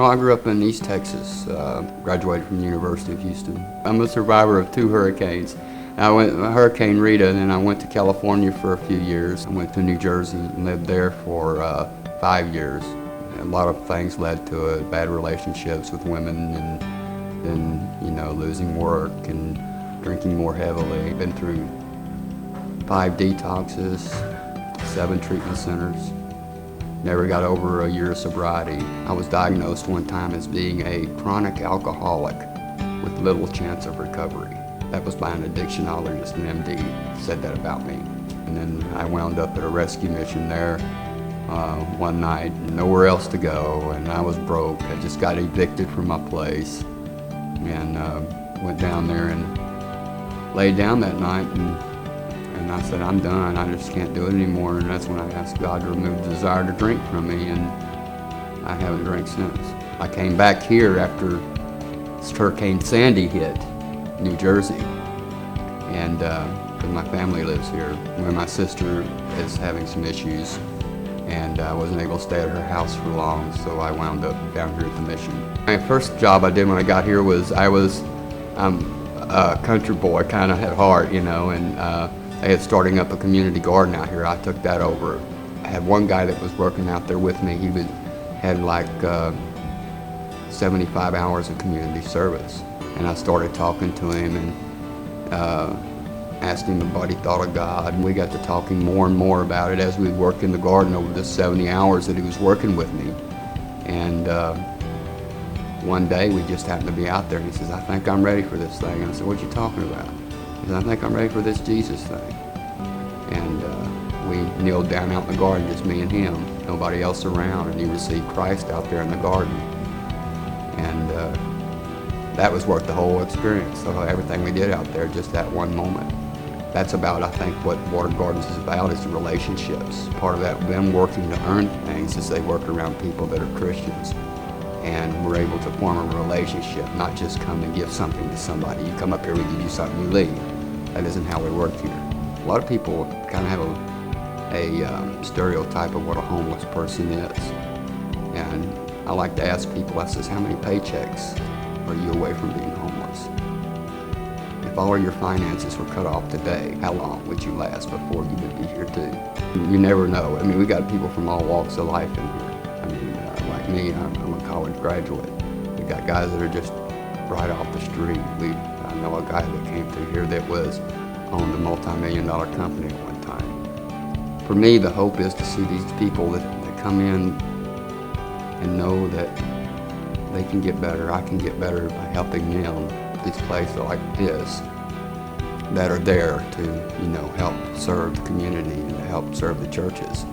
Well, I grew up in East Texas, graduated from the University of Houston. I'm a survivor of 2 hurricanes. I went Hurricane Rita, and then I went to California for a few years. I went to New Jersey and lived there for 5 years. A lot of things led to it, bad relationships with women, and then, losing work and drinking more heavily. Been through 5 detoxes, 7 treatment centers. Never got over a year of sobriety. I was diagnosed one time as being a chronic alcoholic with little chance of recovery. That was by an addictionologist, an MD, said that about me. And then I wound up at a rescue mission there one night, nowhere else to go, and I was broke. I just got evicted from my place and went down there and laid down that night, and I said, I'm done. I just can't do it anymore. And that's when I asked God to remove the desire to drink from me, and I haven't drank since. I came back here after Hurricane Sandy hit New Jersey, and because my family lives here. My sister is having some issues, and I wasn't able to stay at her house for long, so I wound up down here at the mission. My first job I did when I got here was I'm a country boy kind of at heart, and they had starting up a community garden out here. I took that over. I had one guy that was working out there with me. He had like 75 hours of community service. And I started talking to him and asked him what he thought of God. And we got to talking more and more about it as we worked in the garden over the 70 hours that he was working with me. And one day we just happened to be out there, and he says, I think I'm ready for this thing. And I said, what you talking about? He said, I think I'm ready for this Jesus thing. And we kneeled down out in the garden, just me and him, nobody else around, and he received Christ out there in the garden. And that was worth the whole experience. So everything we did out there, just that one moment. That's about, I think, what Water Gardens is about, is the relationships. Part of that, them working to earn things, is they work around people that are Christians. And we're able to form a relationship, not just come and give something to somebody. You come up here, we give you something, you leave. That isn't how we work here. A lot of people kind of have a stereotype of what a homeless person is. And I like to ask people, I says, how many paychecks are you away from being homeless? If all of your finances were cut off today, how long would you last before you would be here too? You never know. I mean, we got people from all walks of life in here. I mean, like me, I'm a college graduate. We got guys that are just right off the street. I know a guy that came through here that owned a multi-million-dollar company at one time. For me, the hope is to see these people that come in and know that they can get better. I can get better by helping them. These places like this that are there to, help serve the community and help serve the churches.